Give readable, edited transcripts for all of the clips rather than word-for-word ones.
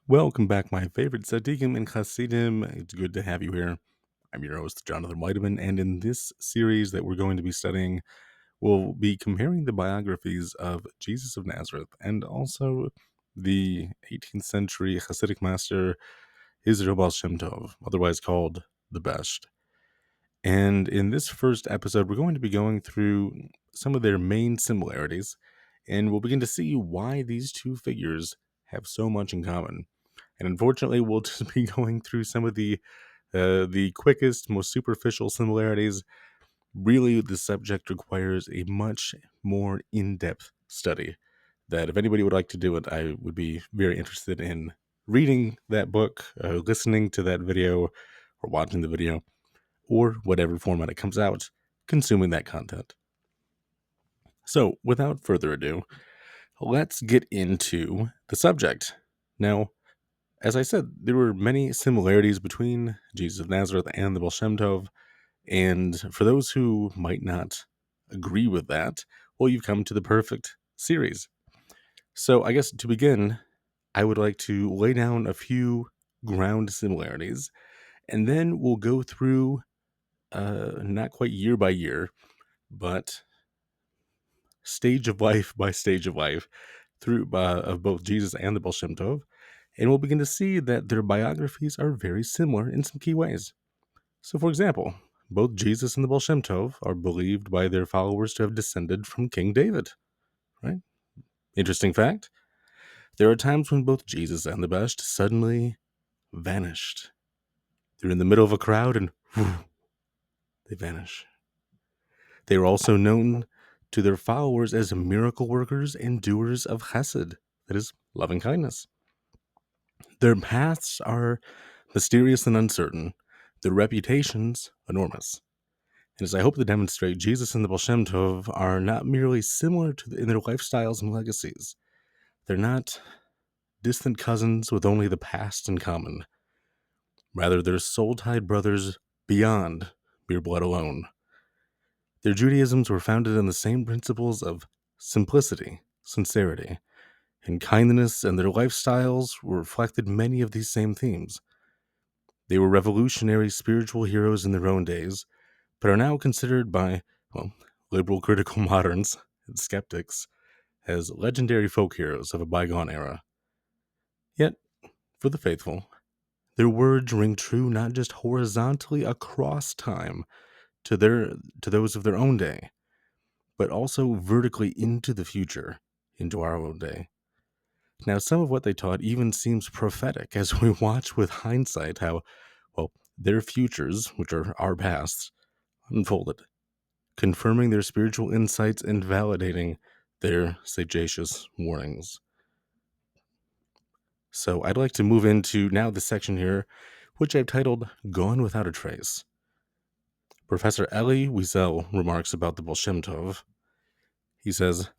Welcome back, my favorite Tzaddikim and Hasidim. It's good to have you here. I'm your host, Jonathan Whiteman, and in this series that we're going to be studying, we'll be comparing the biographies of Jesus of Nazareth and also the 18th century Hasidic master Israel Baal Shem Tov, otherwise called the Besht. And in this first episode, we're going to be going through some of their main similarities, and we'll begin to see why these two figures have so much in common. And unfortunately, we'll just be going through some of the quickest, most superficial similarities. Really, the subject requires a much more in-depth study. That if anybody would like to do it, I would be very interested in reading that book, listening to that video, or watching the video, or whatever format it comes out, consuming that content. So, without further ado, let's get into the subject. Now, as I said, there were many similarities between Jesus of Nazareth and the Baal Shem Tov, and for those who might not agree with that, well, you've come to the perfect series. So I guess to begin, I would like to lay down a few ground similarities, and then we'll go through, not quite year by year, but stage of life by stage of life, through of both Jesus and the Baal Shem Tov, and we'll begin to see that their biographies are very similar in some key ways. So, for example, both Jesus and the Baal Shem Tov are believed by their followers to have descended from King David, right? Interesting fact. There are times when both Jesus and the Besht suddenly vanished. They're in the middle of a crowd and whew, they vanish. They are also known to their followers as miracle workers and doers of chesed, that is, loving kindness. Their paths are mysterious and uncertain, their reputations enormous. And as I hope to demonstrate, Jesus and the Baal Shem Tov are not merely similar in their lifestyles and legacies. They're not distant cousins with only the past in common. Rather, they're soul-tied brothers beyond mere blood alone. Their Judaisms were founded on the same principles of simplicity, sincerity, and kindness, and their lifestyles reflected many of these same themes. They were revolutionary spiritual heroes in their own days, but are now considered by, liberal critical moderns and skeptics as legendary folk heroes of a bygone era. Yet, for the faithful, their words ring true not just horizontally across time to those of their own day, but also vertically into the future, into our own day. Now, some of what they taught even seems prophetic as we watch with hindsight how, their futures, which are our pasts, unfolded, confirming their spiritual insights and validating their sagacious warnings. So I'd like to move into now the section here, which I've titled Gone Without a Trace. Professor Elie Wiesel remarks about the Baal Shem Tov. He says,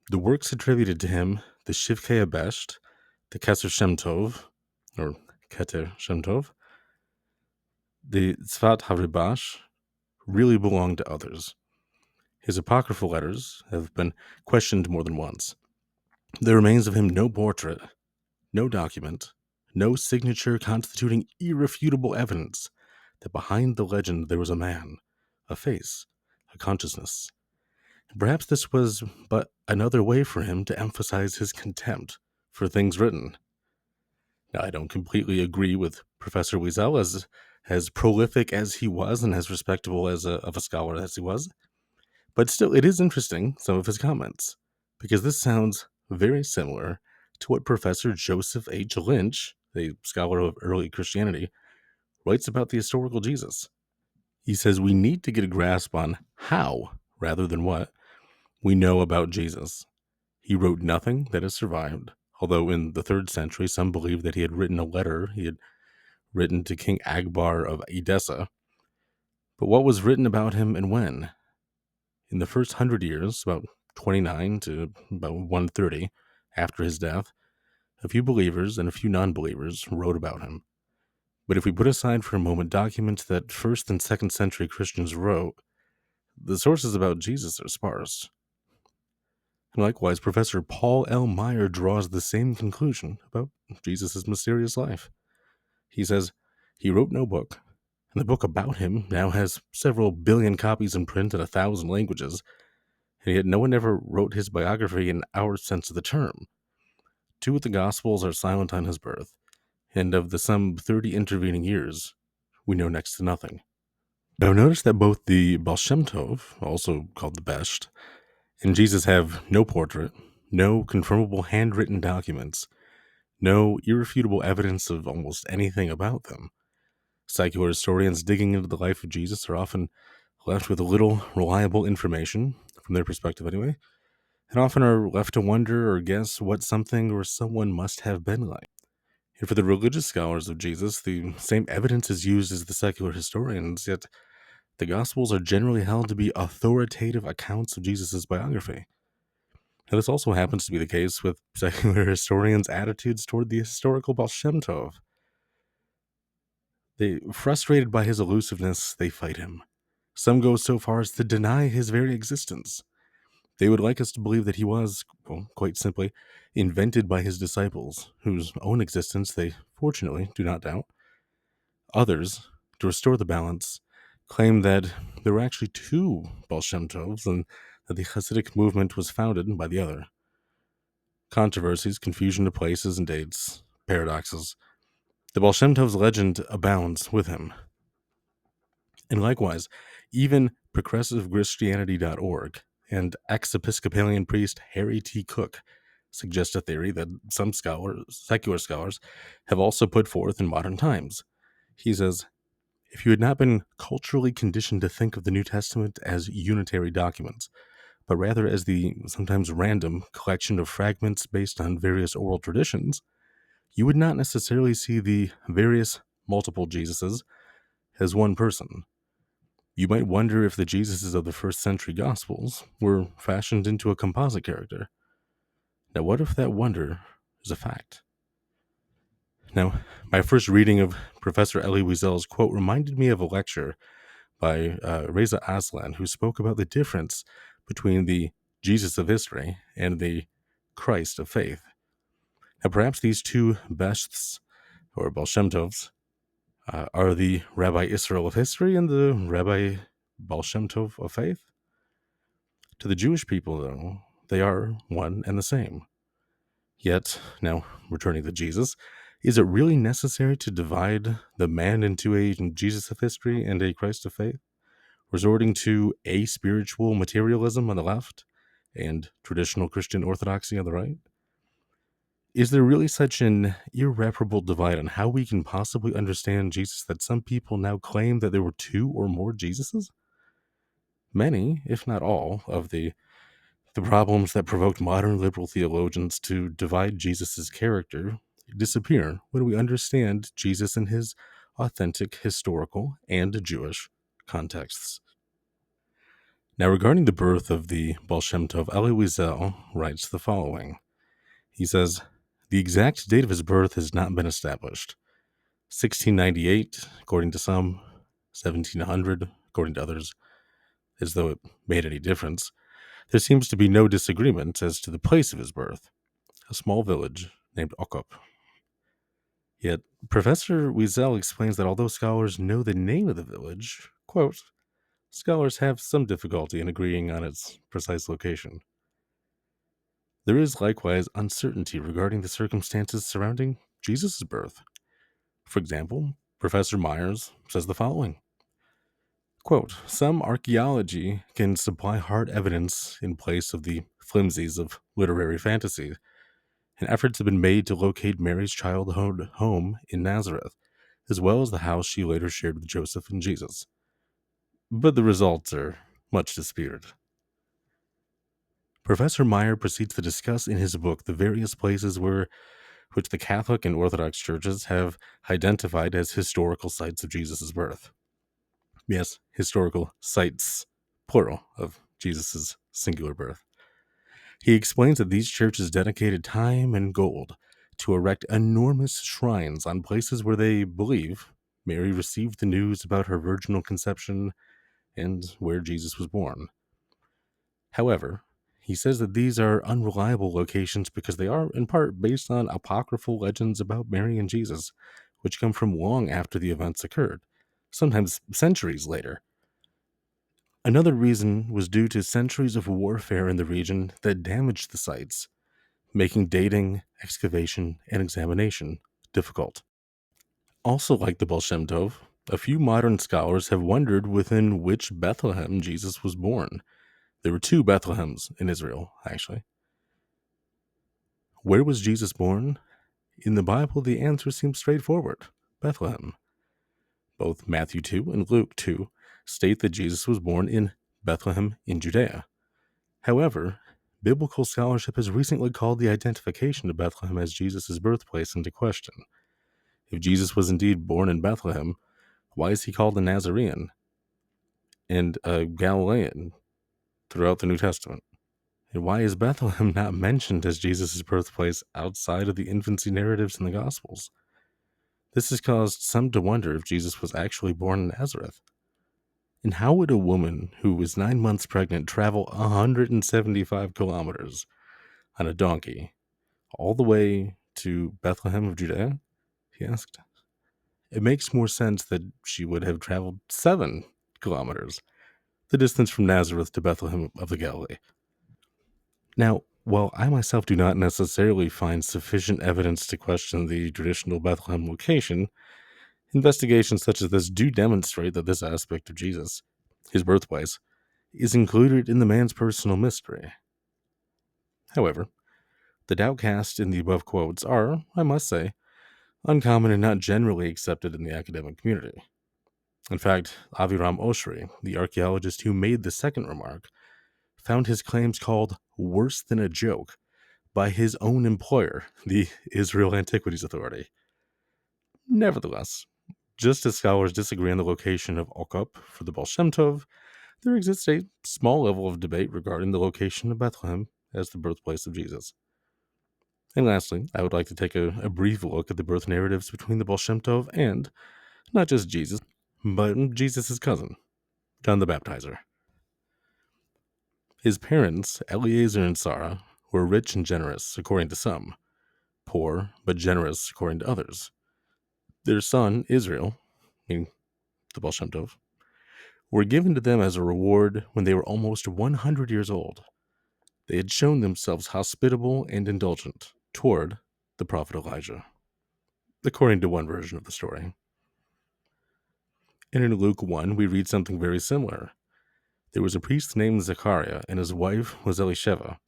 the works attributed to him, the Shivkei Besht, the Keser Shem Tov, or Keter Shem Tov, the Tzvat HaRibash, really belong to others. His apocryphal letters have been questioned more than once. There remains of him no portrait, no document, no signature constituting irrefutable evidence that behind the legend there was a man, a face, a consciousness. Perhaps this was but another way for him to emphasize his contempt for things written. Now, I don't completely agree with Professor Wiesel, as prolific as he was and as respectable of a scholar as he was, but still, it is interesting, some of his comments, because this sounds very similar to what Professor Joseph H. Lynch, a scholar of early Christianity, writes about the historical Jesus. He says we need to get a grasp on how, rather than what, we know about Jesus. He wrote nothing that has survived, although in the 3rd century some believe that he had written a letter he had written to King Agbar of Edessa. But what was written about him and when? In the first 100 years, about 29 to about 130 after his death, a few believers and a few non-believers wrote about him. But if we put aside for a moment documents that 1st and 2nd century Christians wrote, the sources about Jesus are sparse. Likewise, Professor Paul L. Meyer draws the same conclusion about Jesus' mysterious life. He says, he wrote no book, and the book about him now has several billion copies in print in 1,000 languages, and yet no one ever wrote his biography in our sense of the term. 2 of the Gospels are silent on his birth, and of the some 30 intervening years, we know next to nothing. Now notice that both the Baal Shem Tov, also called the Besht, and Jesus have no portrait, no confirmable handwritten documents, no irrefutable evidence of almost anything about them. Secular historians digging into the life of Jesus are often left with little reliable information, from their perspective anyway, and often are left to wonder or guess what something or someone must have been like. And for the religious scholars of Jesus, the same evidence is used as the secular historians, yet the Gospels are generally held to be authoritative accounts of Jesus' biography. Now, this also happens to be the case with secular historians' attitudes toward the historical Baal Shem Tov. Frustrated by his elusiveness, they fight him. Some go so far as to deny his very existence. They would like us to believe that he was, well, quite simply, invented by his disciples, whose own existence they fortunately do not doubt. Others, to restore the balance, claim that there were actually 2 Baal Shem Tovs and that the Hasidic movement was founded by the other. Controversies, confusion of places and dates, paradoxes. The Baal Shem Tov's legend abounds with him. And likewise, even progressivechristianity.org and ex-Episcopalian priest Harry T. Cook suggest a theory that some secular scholars, have also put forth in modern times. He says, if you had not been culturally conditioned to think of the New Testament as unitary documents, but rather as the sometimes random collection of fragments based on various oral traditions, you would not necessarily see the various multiple Jesuses as one person. You might wonder if the Jesuses of the first century Gospels were fashioned into a composite character. Now, what if that wonder is a fact? Now, my first reading of Professor Elie Wiesel's quote reminded me of a lecture by Reza Aslan, who spoke about the difference between the Jesus of history and the Christ of faith. Now, perhaps these 2 Beshts, or Baal Shem Tovs, are the Rabbi Israel of history and the Rabbi Baal Shem Tov of faith? To the Jewish people, though, they are one and the same. Yet, now returning to Jesus, is it really necessary to divide the man into a Jesus of history and a Christ of faith, resorting to spiritual materialism on the left and traditional Christian orthodoxy on the right? Is there really such an irreparable divide on how we can possibly understand Jesus that some people now claim that there were 2 or more Jesuses? Many, if not all, of the problems that provoked modern liberal theologians to divide Jesus' character disappear when we understand Jesus in his authentic historical and Jewish contexts. Now, regarding the birth of the Baal Shem Tov, Elie Wiesel writes the following. He says, the exact date of his birth has not been established. 1698, according to some, 1700, according to others, as though it made any difference. There seems to be no disagreement as to the place of his birth, a small village named Okop. Yet, Professor Wiesel explains that although scholars know the name of the village, quote, scholars have some difficulty in agreeing on its precise location. There is likewise uncertainty regarding the circumstances surrounding Jesus' birth. For example, Professor Myers says the following. Quote, some archaeology can supply hard evidence in place of the flimsies of literary fantasy, and efforts have been made to locate Mary's childhood home in Nazareth, as well as the house she later shared with Joseph and Jesus. But the results are much disputed. Professor Meyer proceeds to discuss in his book the various places which the Catholic and Orthodox churches have identified as historical sites of Jesus' birth. Yes, historical sites, plural, of Jesus' singular birth. He explains that these churches dedicated time and gold to erect enormous shrines on places where they believe Mary received the news about her virginal conception and where Jesus was born. However, He says that these are unreliable locations because they are, in part, based on apocryphal legends about Mary and Jesus, which come from long after the events occurred, sometimes centuries later. Another reason was due to centuries of warfare in the region that damaged the sites, making dating, excavation, and examination difficult. Also, like the Baal Shem Tov, a few modern scholars have wondered within which Bethlehem Jesus was born. There were two Bethlehems in Israel, actually. Where was Jesus born? In the Bible, the answer seems straightforward: Bethlehem. Both Matthew 2 and Luke 2 state that Jesus was born in Bethlehem in Judea. However, biblical scholarship has recently called the identification of Bethlehem as Jesus' birthplace into question. If Jesus was indeed born in Bethlehem, why is he called a Nazarene and a Galilean throughout the New Testament? And why is Bethlehem not mentioned as Jesus' birthplace outside of the infancy narratives in the Gospels? This has caused some to wonder if Jesus was actually born in Nazareth. And how would a woman who was 9 months pregnant travel 175 kilometers on a donkey all the way to Bethlehem of Judea? He asked. It makes more sense that she would have traveled 7 kilometers, the distance from Nazareth to Bethlehem of the Galilee. Now, while I myself do not necessarily find sufficient evidence to question the traditional Bethlehem location, investigations such as this do demonstrate that this aspect of Jesus, his birthplace, is included in the man's personal mystery. However, the doubt cast in the above quotes are, I must say, uncommon and not generally accepted in the academic community. In fact, Aviram Oshri, the archaeologist who made the second remark, found his claims called worse than a joke by his own employer, the Israel Antiquities Authority. Nevertheless, just as scholars disagree on the location of Okop for the Baal Shem Tov, there exists a small level of debate regarding the location of Bethlehem as the birthplace of Jesus. And lastly, I would like to take a brief look at the birth narratives between the Baal Shem Tov and not just Jesus, but Jesus' cousin, John the Baptizer. His parents, Eliezer and Sarah, were rich and generous, according to some, poor but generous, according to others. Their son, Israel, meaning the Baal Shem Tov, were given to them as a reward when they were almost 100 years old. They had shown themselves hospitable and indulgent toward the prophet Elijah, according to one version of the story. And in Luke 1, we read something very similar. There was a priest named Zechariah, and his wife was Elisheva.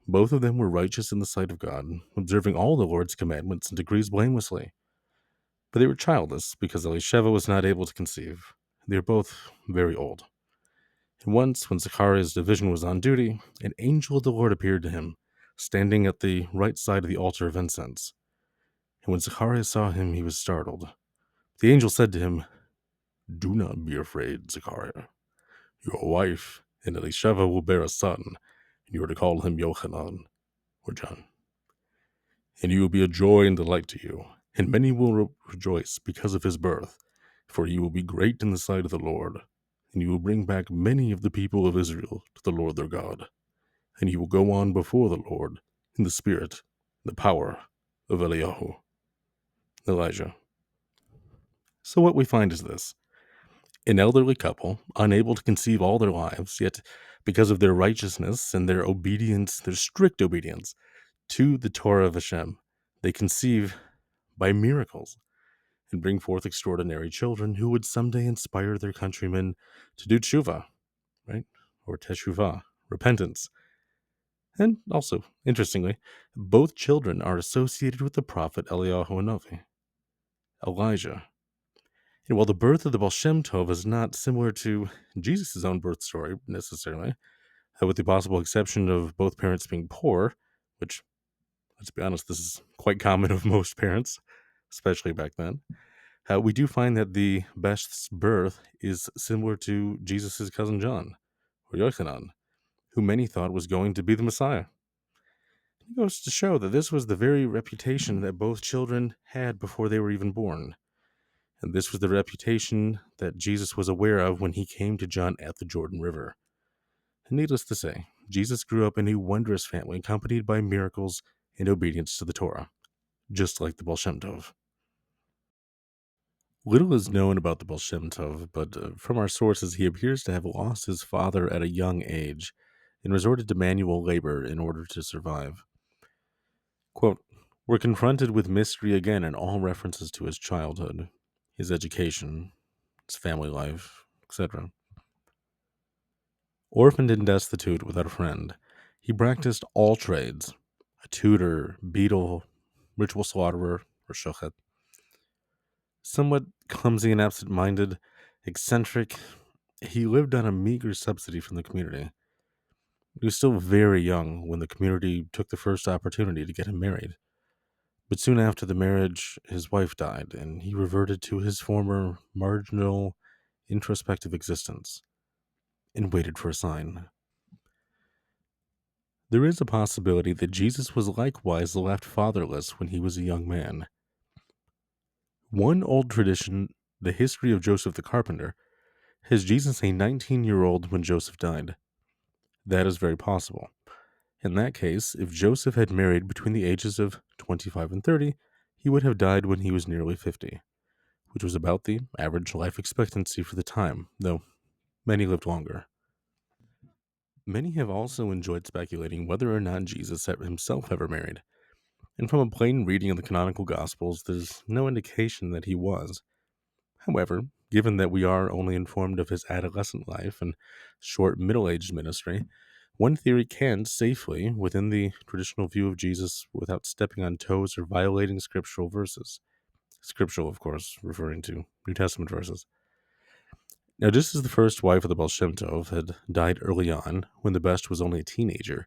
Both of them were righteous in the sight of God, observing all the Lord's commandments and decrees blamelessly. But they were childless because Elisheva was not able to conceive. They were both very old. And once, when Zechariah's division was on duty, an angel of the Lord appeared to him, standing at the right side of the altar of incense. And when Zechariah saw him, he was startled. The angel said to him, "Do not be afraid, Zechariah. Your wife and Elisheva will bear a son, and you are to call him Yochanan, or John. And he will be a joy and delight to you, and many will rejoice because of his birth, for he will be great in the sight of the Lord, and he will bring back many of the people of Israel to the Lord their God, and he will go on before the Lord in the spirit, the power of Eliyahu." Elijah. So what we find is this. An elderly couple, unable to conceive all their lives, yet because of their righteousness and their obedience, their strict obedience to the Torah of Hashem, they conceive by miracles and bring forth extraordinary children who would someday inspire their countrymen to do tshuva, right? Or teshuvah, repentance. And also, interestingly, both children are associated with the prophet Eliyahu Hanavi, Elijah. And while the birth of the Baal Shem Tov is not similar to Jesus' own birth story necessarily, with the possible exception of both parents being poor, which, let's be honest, this is quite common of most parents, especially back then, we do find that the Besht's birth is similar to Jesus' cousin John, or Yochanan, who many thought was going to be the Messiah. It goes to show that this was the very reputation that both children had before they were even born. And this was the reputation that Jesus was aware of when he came to John at the Jordan River. And needless to say, Jesus grew up in a wondrous family accompanied by miracles and obedience to the Torah, just like the Baal Shem Tov. Little is known about the Baal Shem Tov, but from our sources, he appears to have lost his father at a young age and resorted to manual labor in order to survive. Quote, "We're confronted with mystery again in all references to his childhood, his education, his family life, etc. Orphaned and destitute without a friend, he practiced all trades, a tutor, beadle, ritual slaughterer, or shochet. Somewhat clumsy and absent-minded, eccentric, he lived on a meager subsidy from the community. He was still very young when the community took the first opportunity to get him married. But soon after the marriage, his wife died, and he reverted to his former marginal, introspective existence and waited for a sign. There is a possibility that Jesus was likewise left fatherless when he was a young man. One old tradition, the history of Joseph the carpenter, has Jesus a 19-year-old when Joseph died. That is very possible. In that case, if Joseph had married between the ages of 25 and 30, he would have died when he was nearly 50, which was about the average life expectancy for the time, though many lived longer. Many have also enjoyed speculating whether or not Jesus himself ever married, and from a plain reading of the canonical Gospels, there's no indication that he was. However, given that we are only informed of his adolescent life and short middle-aged ministry, one theory can safely, within the traditional view of Jesus, without stepping on toes or violating scriptural verses. Scriptural, of course, referring to New Testament verses. Now, just as the first wife of the Baal Shem Tov had died early on, when the Besht was only a teenager,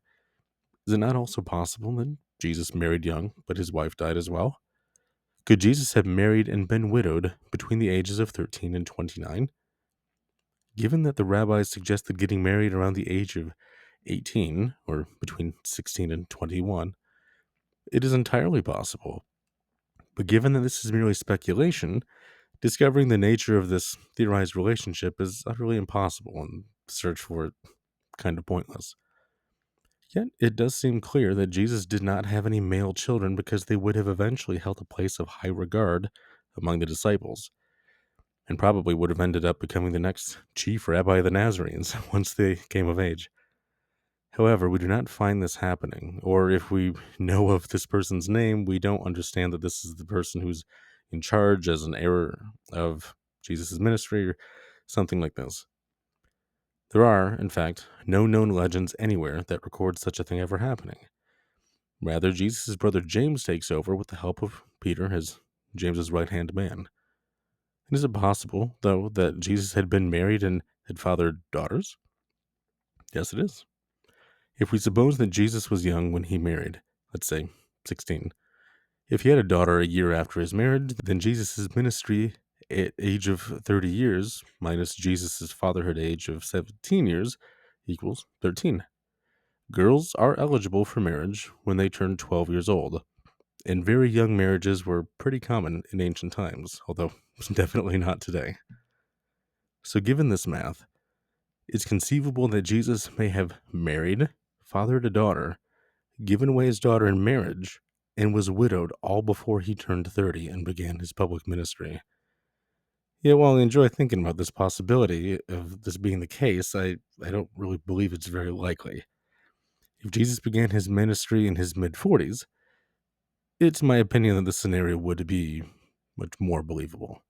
is it not also possible that Jesus married young, but his wife died as well? Could Jesus have married and been widowed between the ages of 13 and 29? Given that the rabbis suggested getting married around the age of 18, or between 16 and 21, it is entirely possible. But given that this is merely speculation, discovering the nature of this theorized relationship is utterly impossible, and the search for it kind of pointless. Yet it does seem clear that Jesus did not have any male children because they would have eventually held a place of high regard among the disciples, and probably would have ended up becoming the next chief rabbi of the Nazarenes once they came of age. However, we do not find this happening, or if we know of this person's name, we don't understand that this is the person who's in charge as an heir of Jesus' ministry or something like this. There are, in fact, no known legends anywhere that record such a thing ever happening. Rather, Jesus' brother James takes over with the help of Peter as James's right-hand man. And is it possible, though, that Jesus had been married and had fathered daughters? Yes, it is. If we suppose that Jesus was young when he married, let's say 16, if he had a daughter a year after his marriage, then Jesus' ministry at age of 30 years minus Jesus' fatherhood age of 17 years equals 13. Girls are eligible for marriage when they turn 12 years old, and very young marriages were pretty common in ancient times, although definitely not today. So given this math, it's conceivable that Jesus may have married, fathered a daughter, given away his daughter in marriage, and was widowed all before he turned 30 and began his public ministry. Yeah, while I enjoy thinking about this possibility of this being the case, I don't really believe it's very likely. If Jesus began his ministry in his mid-40s, it's my opinion that this scenario would be much more believable.